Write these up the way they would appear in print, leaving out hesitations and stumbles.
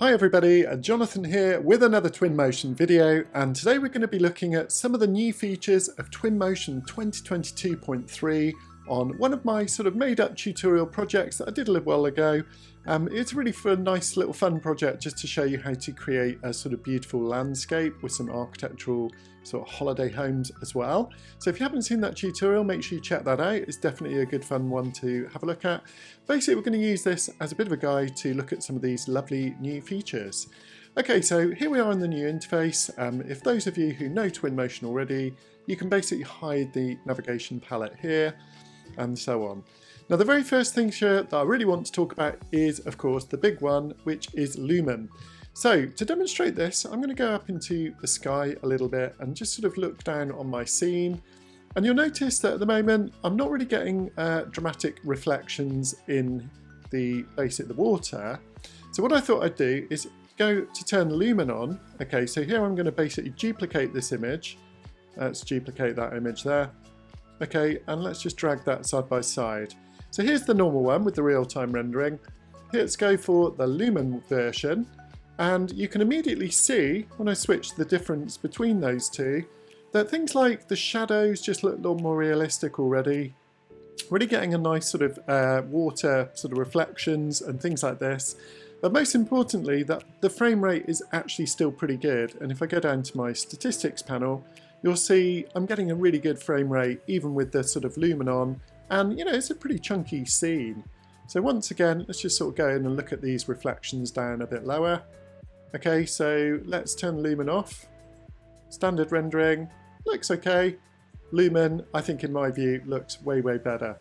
Hi everybody, Jonathan here with another Twinmotion video, and today we're going to be looking at some of the new features of Twinmotion 2022.3 on one of my sort of made up tutorial projects that I did a little while ago. It's a really nice little fun project just to show you how to create a sort of beautiful landscape with some architectural sort of holiday homes as well. So if you haven't seen that tutorial, make sure you check that out. It's definitely a good fun one to have a look at. Basically, we're going to use this as a bit of a guide to look at some of these lovely new features. Okay, so here we are in the new interface. If those of you who know Twinmotion already, you can basically hide the navigation palette here and so on. Now the very first thing here that I really want to talk about is, of course, the big one, which is Lumen. So to demonstrate this, I'm going to go up into the sky a little bit and just sort of look down on my scene. And you'll notice that at the moment, I'm not really getting dramatic reflections in the water. So what I thought I'd do is go to turn Lumen on. Okay, so here I'm going to basically duplicate this image. Let's duplicate that image there. Okay, and let's just drag that side by side. So here's the normal one with the real-time rendering. Let's go for the Lumen version. And you can immediately see, when I switch the difference between those two, that things like the shadows just look a little more realistic already. Really getting a nice sort of water sort of reflections and things like this. But most importantly, that the frame rate is actually still pretty good. And if I go down to my statistics panel, you'll see I'm getting a really good frame rate even with the sort of Lumen on. And, you know, it's a pretty chunky scene. So once again, let's just sort of go in and look at these reflections down a bit lower. Okay, so let's turn Lumen off. Standard rendering, looks okay. Lumen, I think in my view, looks way, way better.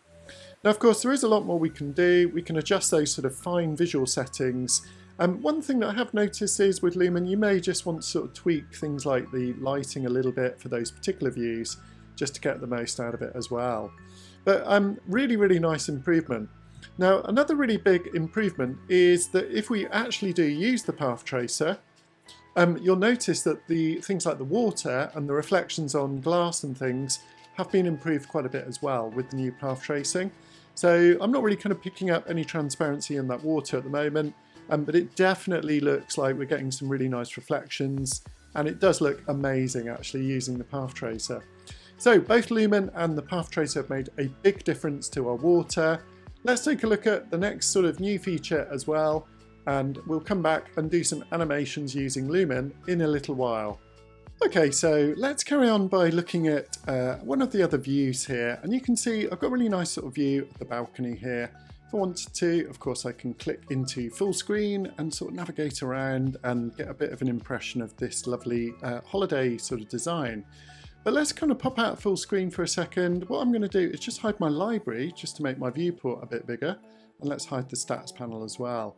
Now, of course, there is a lot more we can do. We can adjust those sort of fine visual settings. One thing that I have noticed is with Lumen, you may just want to sort of tweak things like the lighting a little bit for those particular views, just to get the most out of it as well. But really, really nice improvement. Now, another really big improvement is that if we actually do use the path tracer, you'll notice that the things like the water and the reflections on glass and things have been improved quite a bit as well with the new path tracing. So I'm not really kind of picking up any transparency in that water at the moment, but it definitely looks like we're getting some really nice reflections, and it does look amazing actually using the path tracer. So both Lumen and the path tracer have made a big difference to our water. Let's take a look at the next sort of new feature as well, and we'll come back and do some animations using Lumen in a little while. Okay, so let's carry on by looking at one of the other views here, and you can see I've got a really nice sort of view of the balcony here. If I wanted to, of course, I can click into full screen and sort of navigate around and get a bit of an impression of this lovely holiday sort of design. But let's kind of pop out full screen for a second. What I'm going to do is just hide my library just to make my viewport a bit bigger, and let's hide the stats panel as well.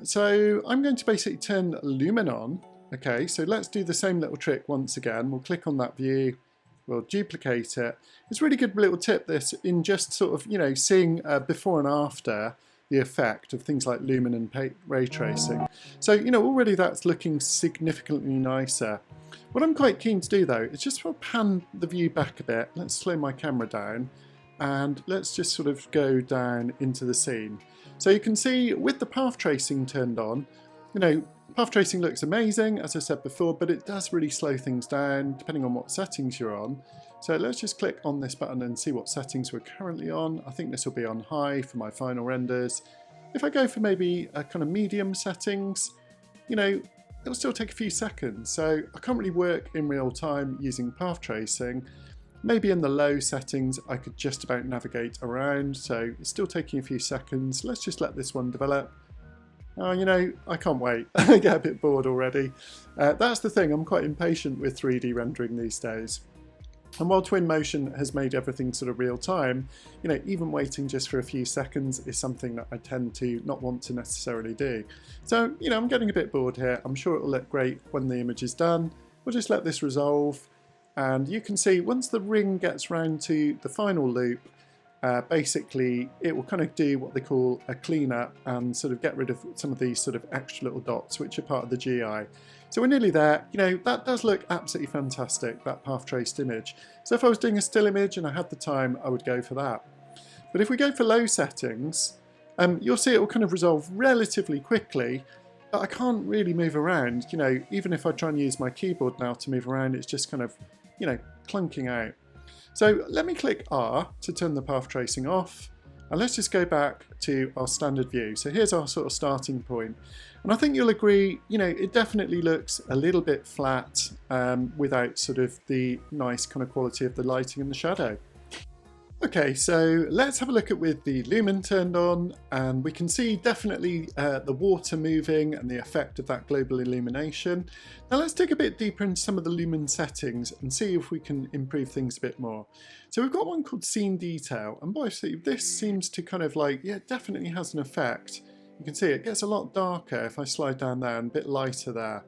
So I'm going to basically turn Lumen on. Okay, so let's do the same little trick once again. We'll click on that view, we'll duplicate it. It's a really good little tip, this, in just sort of, you know, seeing before and after the effect of things like Lumen and ray tracing. So, you know, already that's looking significantly nicer. What I'm quite keen to do though is just sort of pan the view back a bit. Let's slow my camera down and let's just sort of go down into the scene. So you can see with the path tracing turned on, you know, path tracing looks amazing, as I said before, but it does really slow things down depending on what settings you're on. So let's just click on this button and see what settings we're currently on. I think this will be on high for my final renders. If I go for maybe a kind of medium settings, you know, it'll still take a few seconds. So I can't really work in real time using path tracing. Maybe in the low settings, I could just about navigate around. So it's still taking a few seconds. Let's just let this one develop. Oh, you know, I can't wait. I get a bit bored already. That's the thing, I'm quite impatient with 3D rendering these days. And while Twinmotion has made everything sort of real time, you know, even waiting just for a few seconds is something that I tend to not want to necessarily do. So, you know, I'm getting a bit bored here. I'm sure it'll look great when the image is done. We'll just let this resolve. And you can see once the ring gets round to the final loop, basically it will kind of do what they call a cleanup and sort of get rid of some of these sort of extra little dots which are part of the GI. So we're nearly there. You know, that does look absolutely fantastic, that path traced image. So if I was doing a still image and I had the time, I would go for that. But if we go for low settings, you'll see it will kind of resolve relatively quickly. but I can't really move around. You know, even if I try and use my keyboard now to move around, it's just kind of, you know, clunking out. So let me click R to turn the path tracing off. And let's just go back to our standard view. So here's our sort of starting point. And I think you'll agree, you know, it definitely looks a little bit flat without sort of the nice kind of quality of the lighting and the shadow. Okay, so let's have a look at with the Lumen turned on, and we can see definitely the water moving and the effect of that global illumination. Now let's dig a bit deeper into some of the Lumen settings and see if we can improve things a bit more. So we've got one called Scene Detail, and boy, see, this seems to kind of like, yeah, it definitely has an effect. You can see it gets a lot darker if I slide down there and a bit lighter there.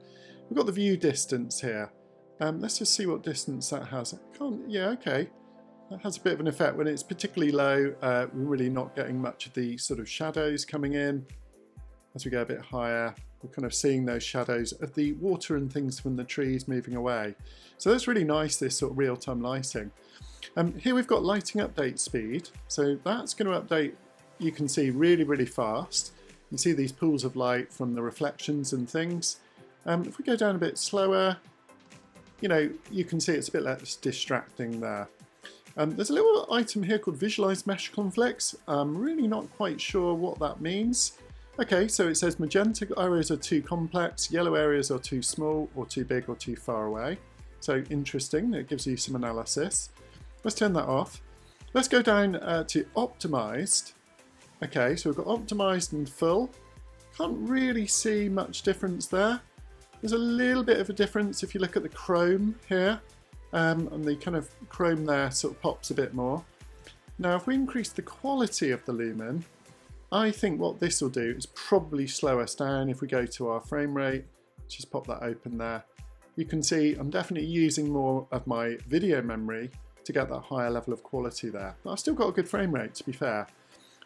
We've got the view distance here. Let's just see what distance that has. Yeah, okay. That has a bit of an effect when it's particularly low. We're really not getting much of the sort of shadows coming in. As we go a bit higher, we're kind of seeing those shadows of the water and things from the trees moving away. So that's really nice, this sort of real-time lighting. Here we've got lighting update speed. So that's going to update, you can see, really, really fast. You can see these pools of light from the reflections and things. If we go down a bit slower, you know, you can see it's a bit less distracting there. There's a little item here called Visualize Mesh Conflicts. I'm really not quite sure what that means. Okay, so it says magenta areas are too complex, yellow areas are too small, or too big, or too far away. So interesting, it gives you some analysis. Let's turn that off. Let's go down to optimized. Okay, so we've got optimized and full. Can't really see much difference there. There's a little bit of a difference if you look at the chrome here. And the kind of chrome there sort of pops a bit more. Now if we increase the quality of the Lumen, I think what this will do is probably slow us down. If we go to our frame rate, just pop that open there. You can see I'm definitely using more of my video memory to get that higher level of quality there. But I've still got a good frame rate, to be fair.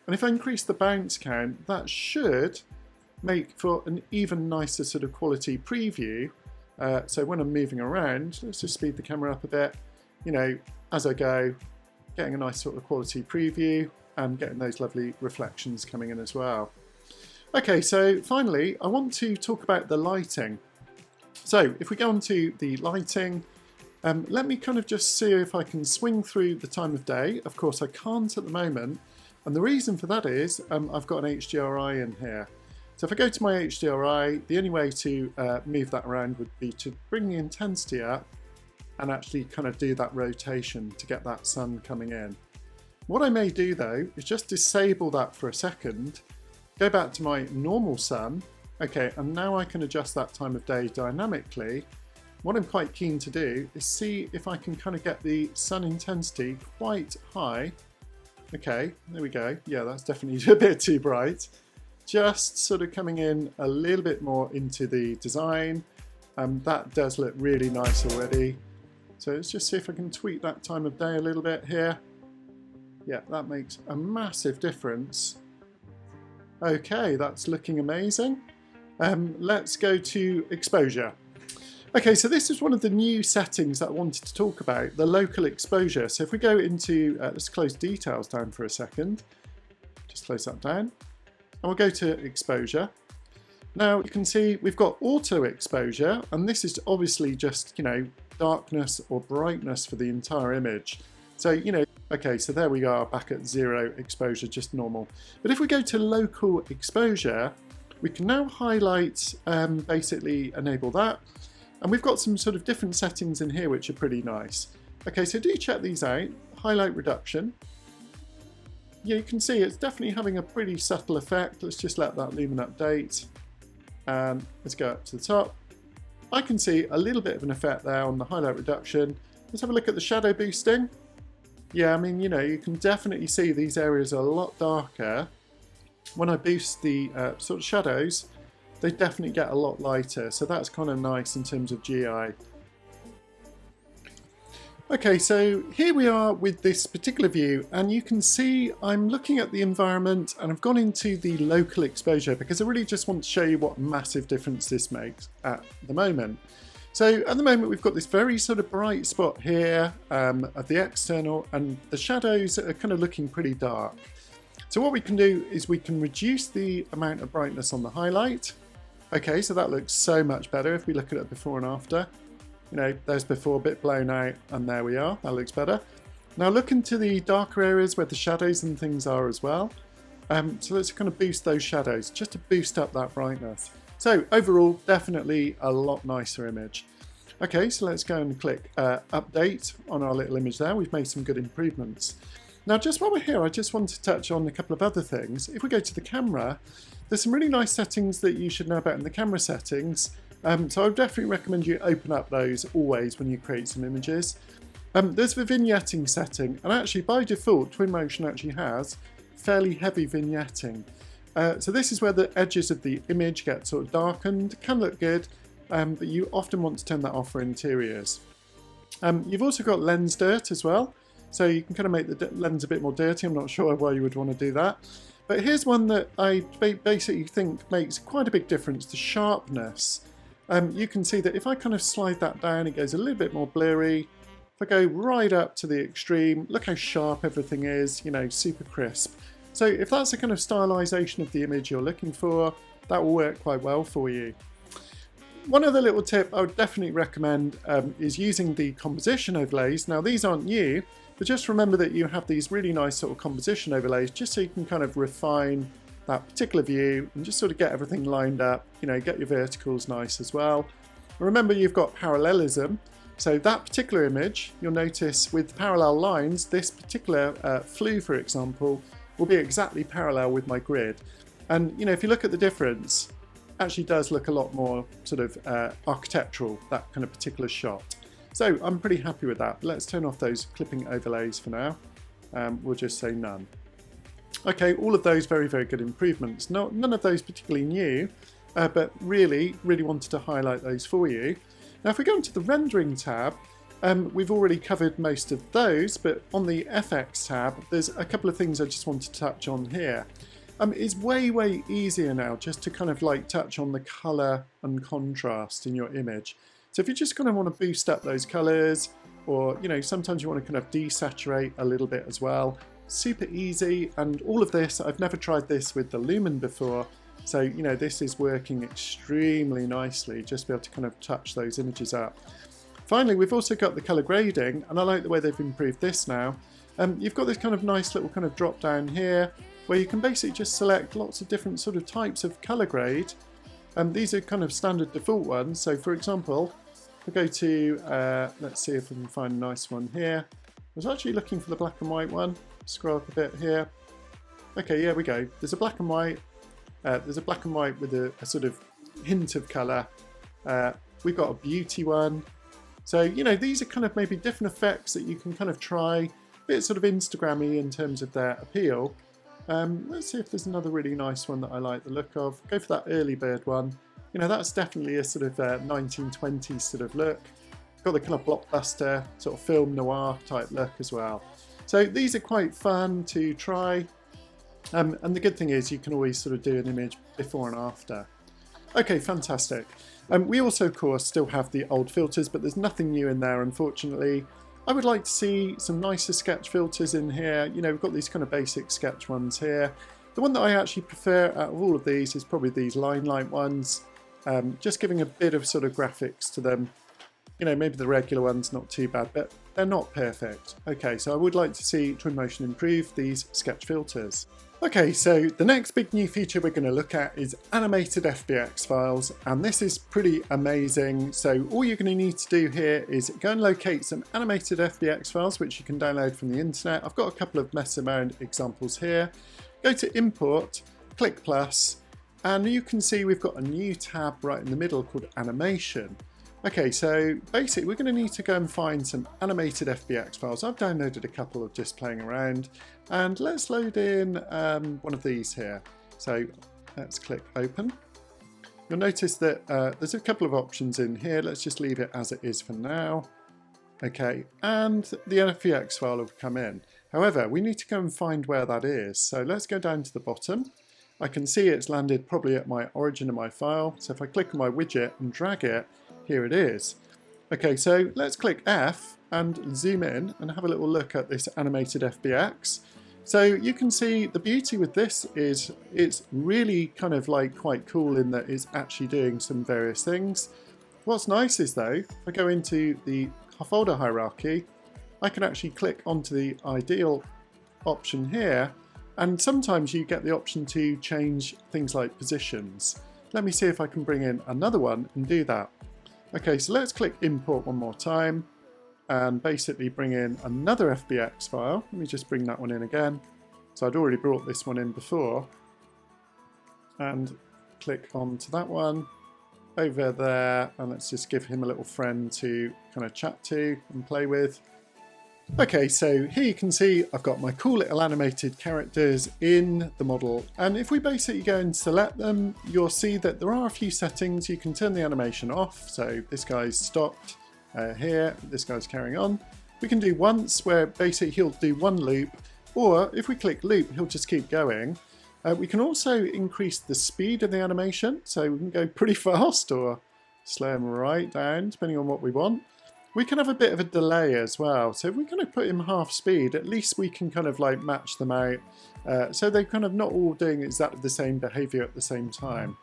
And if I increase the bounce count, that should make for an even nicer sort of quality preview. So when I'm moving around, let's just speed the camera up a bit, you know, as I go, getting a nice sort of quality preview and getting those lovely reflections coming in as well. Okay, so finally, I want to talk about the lighting. So if we go on to the lighting, let me kind of just see if I can swing through the time of day. Of course, I can't at the moment. And the reason for that is I've got an HDRI in here. So if I go to my HDRI, the only way to move that around would be to bring the intensity up and actually kind of do that rotation to get that sun coming in. What I may do though is just disable that for a second, go back to my normal sun, okay, and now I can adjust that time of day dynamically. What I'm quite keen to do is see if I can kind of get the sun intensity quite high. Okay, there we go. Yeah, that's definitely a bit too bright. Just sort of coming in a little bit more into the design. That does look really nice already. So let's just see if I can tweak that time of day a little bit here. Yeah, that makes a massive difference. Okay, that's looking amazing. Let's go to exposure. Okay, so this is one of the new settings that I wanted to talk about, the local exposure. So if we go into, let's close details down for a second. Just close that down. And we'll go to exposure. Now you can see we've got auto exposure, and this is obviously just, you know, darkness or brightness for the entire image. So, you know, okay, so there we are back at 0 exposure, just normal. But if we go to local exposure, we can now highlight, basically enable that. And we've got some sort of different settings in here which are pretty nice. Okay, so do check these out. Highlight reduction. Yeah, you can see it's definitely having a pretty subtle effect. Let's just let that Lumen update. And let's go up to the top. I can see a little bit of an effect there on the highlight reduction. Let's have a look at the shadow boosting. Yeah, I mean, you know, you can definitely see these areas are a lot darker. When I boost the sort of shadows, they definitely get a lot lighter. So that's kind of nice in terms of GI. Okay, so here we are with this particular view, and you can see I'm looking at the environment and I've gone into the local exposure because I really just want to show you what massive difference this makes at the moment. So at the moment we've got this very sort of bright spot here of the external, and the shadows are kind of looking pretty dark. So what we can do is we can reduce the amount of brightness on the highlight. Okay, so that looks so much better if we look at it before and after. You know, there's before, a bit blown out, and there we are. That looks better. Now look into the darker areas where the shadows and things are as well. So let's kind of boost those shadows, just to boost up that brightness. So overall, definitely a lot nicer image. Okay, so let's go and click update on our little image there. We've made some good improvements. Now just while we're here, I just want to touch on a couple of other things. If we go to the camera, there's some really nice settings that you should know about in the camera settings. So I would definitely recommend you open up those always when you create some images. There's the vignetting setting, and actually by default Twinmotion actually has fairly heavy vignetting. So this is where the edges of the image get sort of darkened. Can look good, but you often want to turn that off for interiors. You've also got lens dirt as well, so you can kind of make the lens a bit more dirty. I'm not sure why you would want to do that. But here's one that I basically think makes quite a big difference to sharpness. You can see that if I kind of slide that down, it goes a little bit more blurry. If I go right up to the extreme, look how sharp everything is, you know, super crisp. So if that's a kind of stylization of the image you're looking for, that will work quite well for you. One other little tip I would definitely recommend is using the composition overlays. Now these aren't new, but just remember that you have these really nice sort of composition overlays just so you can kind of refine that particular view and just sort of get everything lined up, you know, get your verticals nice as well. Remember, you've got parallelism, so that particular image, you'll notice with parallel lines, this particular flue, for example, will be exactly parallel with my grid. And you know, if you look at the difference, it actually does look a lot more sort of architectural, that kind of particular shot. So I'm pretty happy with that. Let's turn off those clipping overlays for now. We'll just say none. Okay, all of those very, very good improvements. None of those particularly new, but really wanted to highlight those for you. Now if we go into the rendering tab, we've already covered most of those, but on the FX tab, there's a couple of things I just want to touch on here. It's way easier now just to kind of like touch on the color and contrast in your image. So if you just kind of want to boost up those colors, or you know, sometimes you want to kind of desaturate a little bit as well, super easy. And all of this, I've never tried this with the Lumen before, so you know, this is working extremely nicely, just to be able to kind of touch those images up. Finally, we've also got the color grading, and I like the way they've improved this now. You've got this kind of nice little kind of drop down here where you can basically just select lots of different sort of types of color grade. These are kind of standard default ones. So for example, if I go to, let's see if we can find a nice one here. I was actually looking for the black and white one. Scroll up a bit here. Okay, here we go. There's a black and white. There's a black and white with a sort of hint of colour. We've got a beauty one. So, you know, these are kind of maybe different effects that you can kind of try. A bit sort of Instagram-y in terms of their appeal. Let's see if there's another really nice one that I like the look of. Go for that early bird one. You know, that's definitely a sort of 1920s sort of look. Got the kind of blockbuster, sort of film noir type look as well. So these are quite fun to try. And the good thing is you can always sort of do an image before and after. Okay, fantastic. We also, of course, still have the old filters, but there's nothing new in there, unfortunately. I would like to see some nicer sketch filters in here. You know, we've got these kind of basic sketch ones here. The one that I actually prefer out of all of these is probably these line light ones. Just giving a bit of sort of graphics to them. You know, maybe the regular one's not too bad, but they're not perfect. Okay, so I would like to see Twinmotion improve these sketch filters. Okay, so the next big new feature we're going to look at is animated FBX files, and this is pretty amazing. So all you're going to need to do here is go and locate some animated FBX files, which you can download from the internet. I've got a couple of mess around examples here. Go to Import, click plus, and you can see we've got a new tab right in the middle called Animation. Okay, so basically we're going to need to go and find some animated FBX files. I've downloaded a couple of just playing around, and let's load in one of these here. So let's click open. You'll notice that there's a couple of options in here. Let's just leave it as it is for now. Okay, and the FBX file will come in. However, we need to go and find where that is. So let's go down to the bottom. I can see it's landed probably at my origin of my file. So if I click on my widget and drag it, here it is. Okay, so let's click F and zoom in and have a little look at this animated FBX. So you can see the beauty with this is it's really kind of like quite cool in that it's actually doing some various things. What's nice is though, if I go into the folder hierarchy, I can actually click onto the ideal option here, and sometimes you get the option to change things like positions. Let me see if I can bring in another one and do that. Okay, so let's click import one more time and basically bring in another FBX file. Let me just bring that one in again. So I'd already brought this one in before, and click onto that one over there, and let's just give him a little friend to kind of chat to and play with. Okay, so here you can see I've got my cool little animated characters in the model, and if we basically go and select them, you'll see that there are a few settings. You can turn the animation off, so this guy's stopped here, this guy's carrying on. We can do once, where basically he'll do one loop, or if we click loop, he'll just keep going. We can also increase the speed of the animation, so we can go pretty fast or slow him right down, depending on what we want. We can have a bit of a delay as well, so if we kind of put him half speed, at least we can kind of like match them out, so they're kind of not all doing exactly the same behavior at the same time.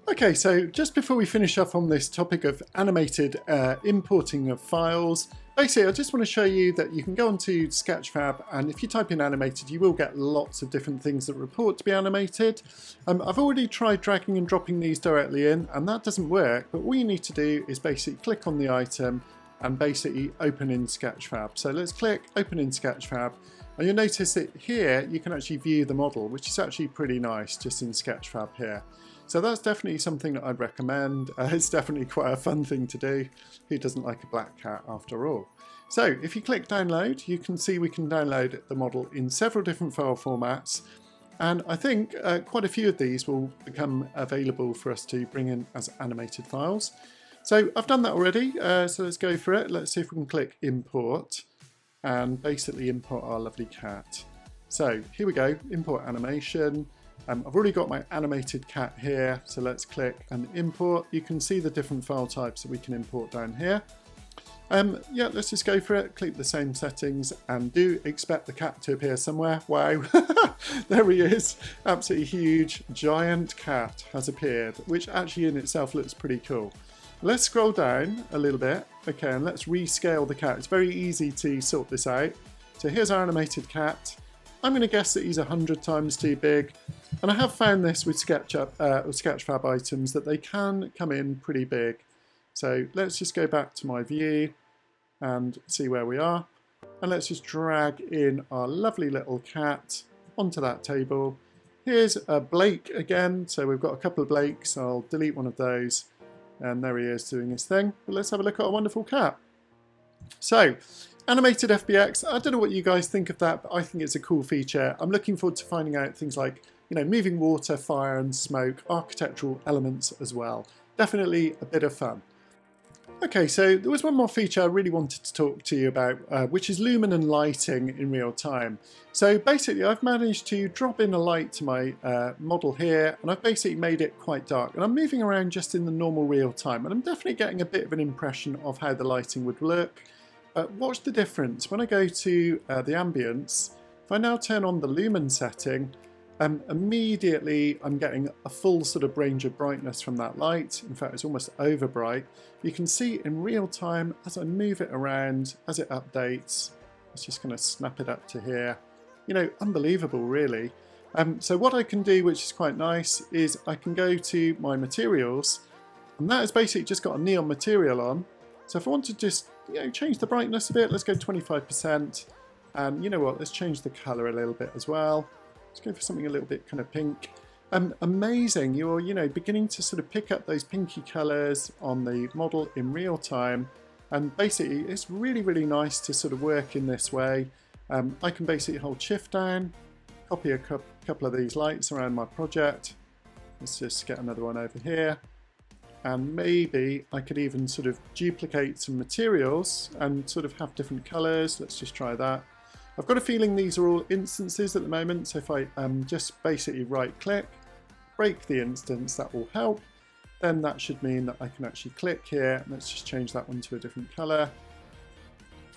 Okay, so just before we finish up on this topic of animated importing of files, basically I just want to show you that you can go onto Sketchfab, and if you type in animated, you will get lots of different things that report to be animated. I've already tried dragging and dropping these directly in, and that doesn't work, but all you need to do is basically click on the item and basically open in Sketchfab. So let's click open in Sketchfab, and you'll notice that here you can actually view the model, which is actually pretty nice just in Sketchfab here. So that's definitely something that I'd recommend. It's definitely quite a fun thing to do. Who doesn't like a black cat after all? So if you click download, you can see we can download the model in several different file formats, and I think quite a few of these will become available for us to bring in as animated files. So I've done that already, so let's go for it. Let's see if we can click import and basically import our lovely cat. So here we go, import animation. I've already got my animated cat here, so let's click and import. You can see the different file types that we can import down here. Yeah, let's just go for it, click the same settings, and do expect the cat to appear somewhere. Wow, there he is. Absolutely huge, giant cat has appeared, which actually in itself looks pretty cool. Let's scroll down a little bit, okay, and let's rescale the cat. It's very easy to sort this out. So here's our animated cat. I'm going to guess that he's 100 times too big, and I have found this with SketchUp or Sketchfab items that they can come in pretty big. So let's just go back to my view and see where we are, and let's just drag in our lovely little cat onto that table. Here's a Blake again, so we've got a couple of Blakes. I'll delete one of those, and there he is doing his thing. But let's have a look at our wonderful cat. So animated FBX, I don't know what you guys think of that, but I think it's a cool feature. I'm looking forward to finding out things like, you know, moving water, fire and smoke, architectural elements as well. Definitely a bit of fun. Okay, so there was one more feature I really wanted to talk to you about, which is Lumen and lighting in real time. So basically I've managed to drop in a light to my model here, and I've basically made it quite dark, and I'm moving around just in the normal real time, and I'm definitely getting a bit of an impression of how the lighting would look. Watch the difference. When I go to the ambience, if I now turn on the Lumen setting, immediately I'm getting a full sort of range of brightness from that light. In fact, it's almost over bright. You can see in real time as I move it around, as it updates. It's just going to snap it up to here. You know, unbelievable really. So what I can do, which is quite nice, is I can go to my materials, and that has basically just got a neon material on. So if I want to just, you know, change the brightness a bit, let's go 25%. And you know what, let's change the color a little bit as well. Let's go for something a little bit kind of pink. Amazing, you're, you know, beginning to sort of pick up those pinky colors on the model in real time. And basically it's really, really nice to sort of work in this way. I can basically hold shift down, copy a couple of these lights around my project. Let's just get another one over here. And maybe I could even sort of duplicate some materials and sort of have different colors. Let's just try that. I've got a feeling these are all instances at the moment, so if I just basically right click, break the instance, that will help. Then that should mean that I can actually click here. Let's just change that one to a different color.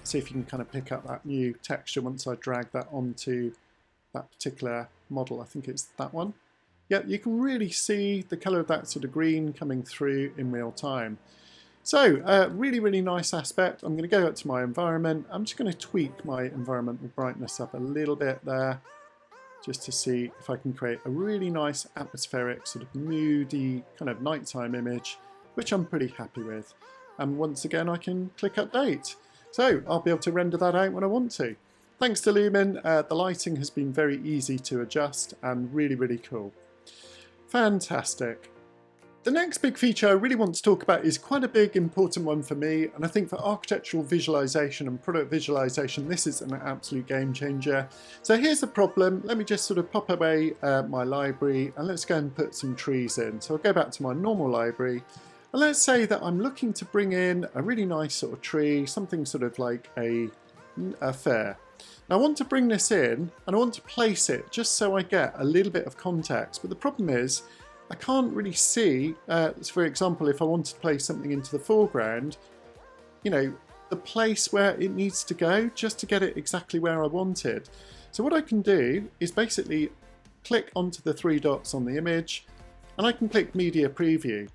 See if you can kind of pick up that new texture once I drag that onto that particular model. I think it's that one. Yeah, you can really see the colour of that sort of green coming through in real time. So really nice aspect. I'm going to go up to my environment. I'm just going to tweak my environmental brightness up a little bit there, just to see if I can create a really nice atmospheric sort of moody kind of nighttime image, which I'm pretty happy with. And once again I can click update. So I'll be able to render that out when I want to. Thanks to Lumen, the lighting has been very easy to adjust and really cool. Fantastic. The next big feature I really want to talk about is quite a big important one for me, and I think for architectural visualization and product visualization this is an absolute game changer. So here's the problem. Let me just sort of pop away my library and let's go and put some trees in. So I'll go back to my normal library and let's say that I'm looking to bring in a really nice sort of tree, something sort of like a fir. Now I want to bring this in and I want to place it just so I get a little bit of context, but the problem is I can't really see, for example, if I want to place something into the foreground, you know, the place where it needs to go just to get it exactly where I want it. So what I can do is basically click onto the three dots on the image and I can click Media Preview.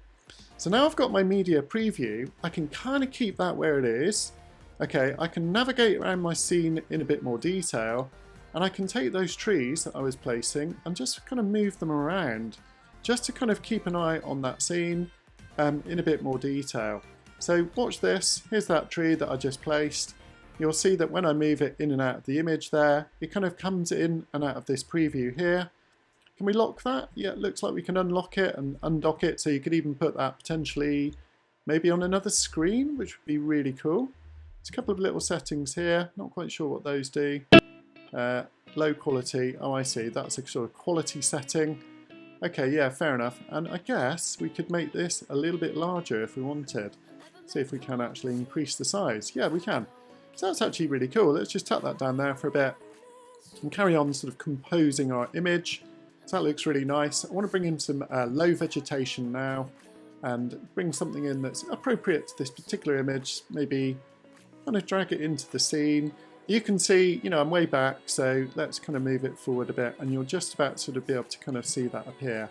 So now I've got my Media Preview, I can kind of keep that where it is. Okay, I can navigate around my scene in a bit more detail and I can take those trees that I was placing and just kind of move them around, just to kind of keep an eye on that scene in a bit more detail. So watch this, here's that tree that I just placed. You'll see that when I move it in and out of the image there, it kind of comes in and out of this preview here. Can we lock that? Yeah, it looks like we can unlock it and undock it, so you could even put that potentially maybe on another screen, which would be really cool. There's a couple of little settings here, not quite sure what those do. Low quality, oh I see, that's a sort of quality setting. Okay, yeah, fair enough. And I guess we could make this a little bit larger if we wanted. See if we can actually increase the size. Yeah, we can. So that's actually really cool. Let's just tuck that down there for a bit and carry on sort of composing our image. So that looks really nice. I want to bring in some low vegetation now and bring something in that's appropriate to this particular image. Maybe kind of drag it into the scene. You can see, you know, I'm way back, so let's kind of move it forward a bit and you'll just about sort of be able to kind of see that appear,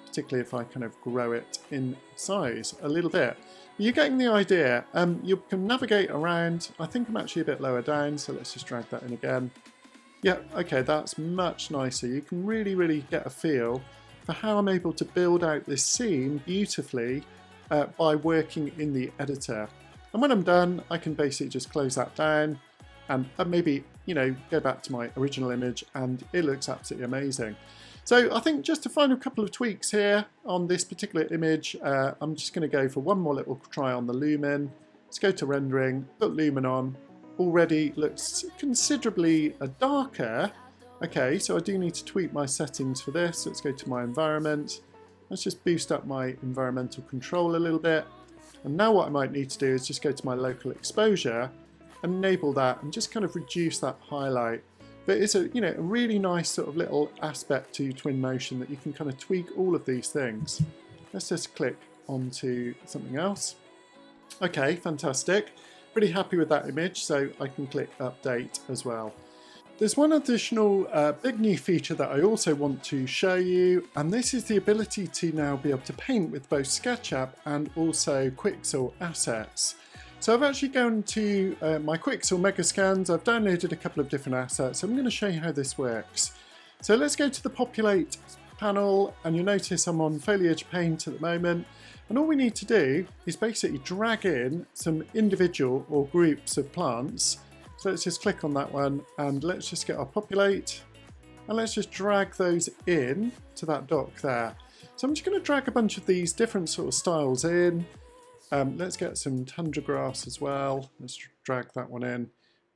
particularly if I kind of grow it in size a little bit. You're getting the idea. You can navigate around. I think I'm actually a bit lower down, so let's just drag that in again. Yeah, okay, that's much nicer. You can really get a feel for how I'm able to build out this scene beautifully by working in the editor. And when I'm done, I can basically just close that down and maybe, you know, go back to my original image and it looks absolutely amazing. So I think just a final couple of tweaks here on this particular image. I'm just going to go for one more little try on the Lumen. Let's go to rendering, put Lumen on. Already looks considerably darker. Okay, so I do need to tweak my settings for this. Let's go to my environment. Let's just boost up my environmental control a little bit. And now what I might need to do is just go to my local exposure, enable that and just kind of reduce that highlight. But it's a, you know, a really nice sort of little aspect to Twinmotion that you can kind of tweak all of these things. Let's just click onto something else. Okay, fantastic. Pretty happy with that image, so I can click update as well. There's one additional big new feature that I also want to show you, and this is the ability to now be able to paint with both SketchUp and also Quicksil assets. So I've actually gone to my Quicksil Megascans. I've downloaded a couple of different assets. I'm going to show you how this works. So let's go to the populate panel, and you'll notice I'm on foliage paint at the moment. And all we need to do is basically drag in some individual or groups of plants. So let's just click on that one and let's just get our populate and let's just drag those in to that dock there. So I'm just going to drag a bunch of these different sort of styles in. Let's get some tundra grass as well. Let's drag that one in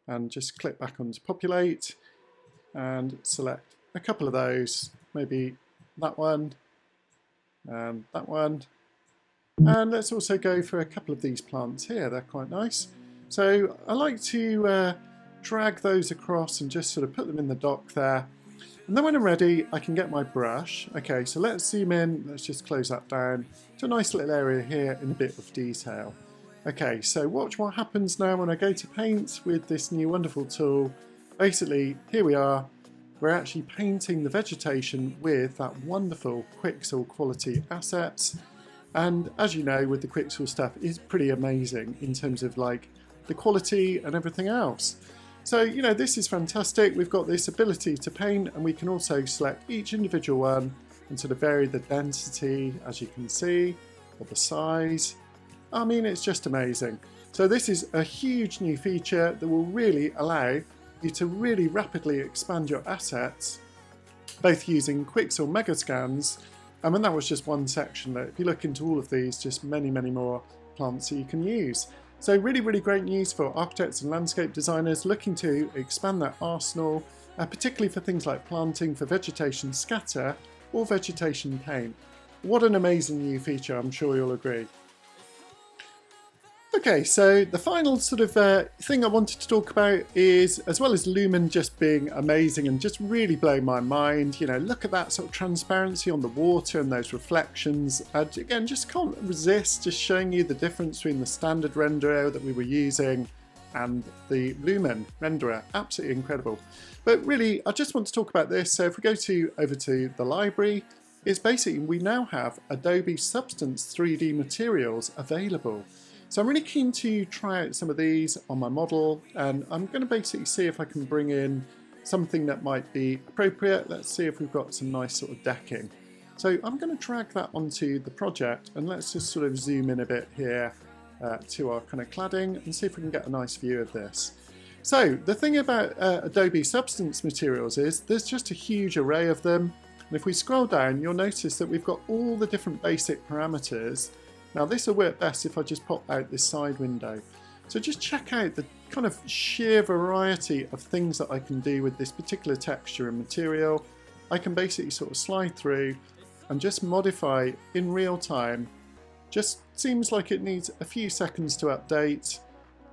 and just click back onto populate and select a couple of those, maybe that one and that one. And let's also go for a couple of these plants here, they're quite nice. So I like to drag those across and just sort of put them in the dock there. And then when I'm ready, I can get my brush. Okay, so let's zoom in, let's just close that down to a nice little area here in a bit of detail. Okay, so watch what happens now when I go to paint with this new wonderful tool. Basically, here we are. we're actually painting the vegetation with that wonderful Quicksil quality assets. And as you know, with the Quicksil stuff, it's pretty amazing in terms of like the quality and everything else. So, you know, this is fantastic. We've got this ability to paint, and we can also select each individual one and sort of vary the density, as you can see, or the size. I mean, it's just amazing. So this is a huge new feature that will really allow you to really rapidly expand your assets, both using Quicksil Megascans, and that was just one section. If you look into all of these, just many more plants that you can use. So really great news for architects and landscape designers looking to expand their arsenal, particularly for things like planting, for vegetation scatter or vegetation paint. What an amazing new feature, I'm sure you'll agree. Okay, so the final sort of thing I wanted to talk about is, as well as Lumen just being amazing and just really blowing my mind, you know, look at that sort of transparency on the water and those reflections. Again, just can't resist just showing you the difference between the standard renderer that we were using and the Lumen renderer. Absolutely incredible. But really, I just want to talk about this. So if we go over to the library, it's basically we now have Adobe Substance 3D materials available. So I'm really keen to try out some of these on my model, and I'm going to basically see if I can bring in something that might be appropriate. Let's see if we've got some nice sort of decking. So I'm going to drag that onto the project, and let's just sort of zoom in a bit here to our kind of cladding and see if we can get a nice view of this. So the thing about Adobe Substance materials is there's just a huge array of them. And if we scroll down, you'll notice that we've got all the different basic parameters. Now this will work best if I just pop out this side window. So just check out the kind of sheer variety of things that I can do with this particular texture and material. I can basically sort of slide through and just modify in real time. Just seems like it needs a few seconds to update,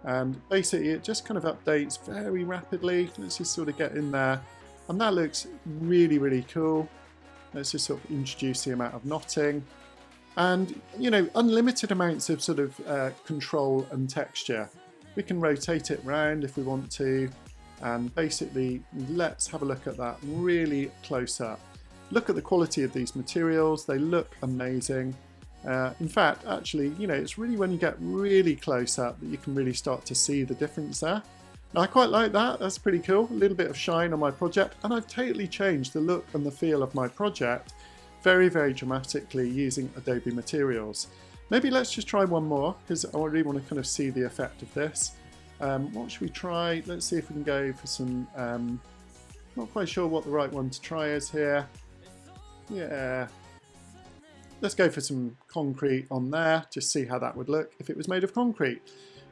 and basically it just kind of updates very rapidly. Let's just sort of get in there, and that looks really cool. Let's just sort of introduce the amount of knotting. And, you know, unlimited amounts of sort of control and texture. We can rotate it around if we want to, and basically let's have a look at that really close up. Look at the quality of these materials, they look amazing. In fact, actually, you know, it's really when you get really close up that you can really start to see the difference there. Now, I quite like that, that's pretty cool. A little bit of shine on my project, and I've totally changed the look and the feel of my project very dramatically using Adobe materials. Maybe let's just try one more, because I really want to kind of see the effect of this. What should we try? Let's see if we can go for some, not quite sure what the right one to try is here. Yeah, let's go for some concrete on there, just see how that would look if it was made of concrete.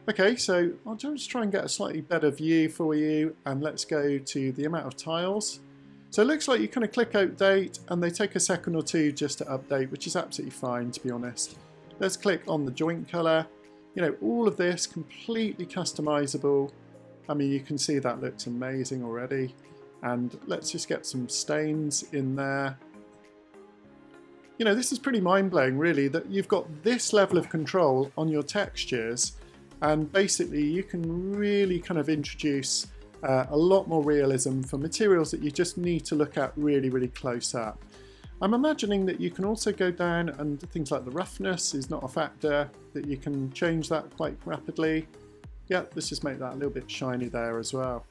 Okay, so I'll just try and get a slightly better view for you, and let's go to the amount of tiles. So it looks like you kind of click update and they take a second or two just to update, which is absolutely fine, to be honest. Let's click on the joint color. You know, all of this completely customizable. I mean, you can see that looks amazing already. And let's just get some stains in there. You know, this is pretty mind-blowing, really, that you've got this level of control on your textures, and basically you can really kind of introduce a lot more realism for materials that you just need to look at really close up. I'm imagining that you can also go down, and things like the roughness is not a factor, that you can change that quite rapidly. Yeah, let's just make that a little bit shiny there as well.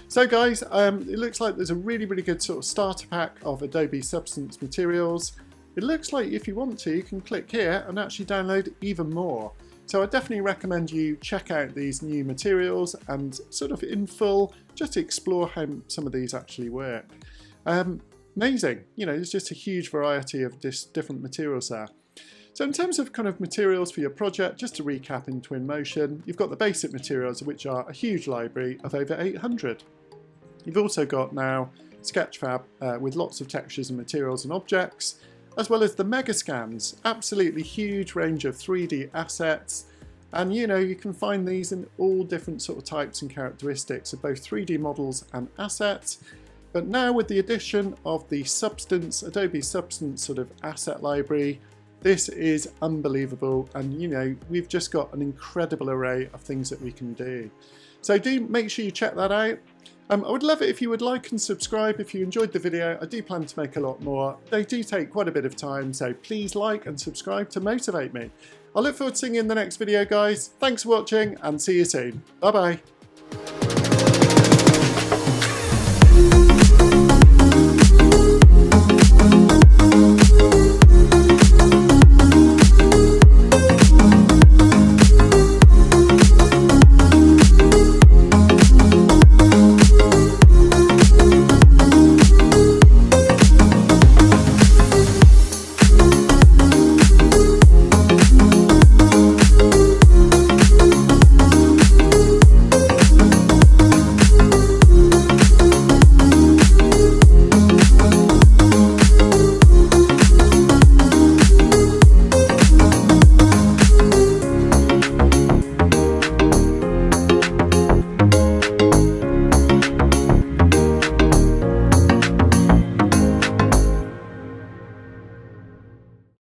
So guys, it looks like there's a really good sort of starter pack of Adobe Substance materials. It looks like if you want to, you can click here and actually download even more. So I definitely recommend you check out these new materials and sort of in full, just to explore how some of these actually work. Amazing, you know, there's just a huge variety of different materials there. So in terms of kind of materials for your project, just to recap in Twinmotion, you've got the basic materials, which are a huge library of over 800. You've also got now Sketchfab with lots of textures and materials and objects, as well as the Megascans, absolutely huge range of 3D assets. And you know, you can find these in all different sort of types and characteristics of both 3D models and assets. But now with the addition of the Substance, Adobe Substance sort of asset library, this is unbelievable. And you know, we've just got an incredible array of things that we can do. So do make sure you check that out. I would love it if you would like and subscribe if you enjoyed the video. I do plan to make a lot more. They do take quite a bit of time, so please like and subscribe to motivate me. I look forward to seeing you in the next video, guys. Thanks for watching and see you soon. Bye bye.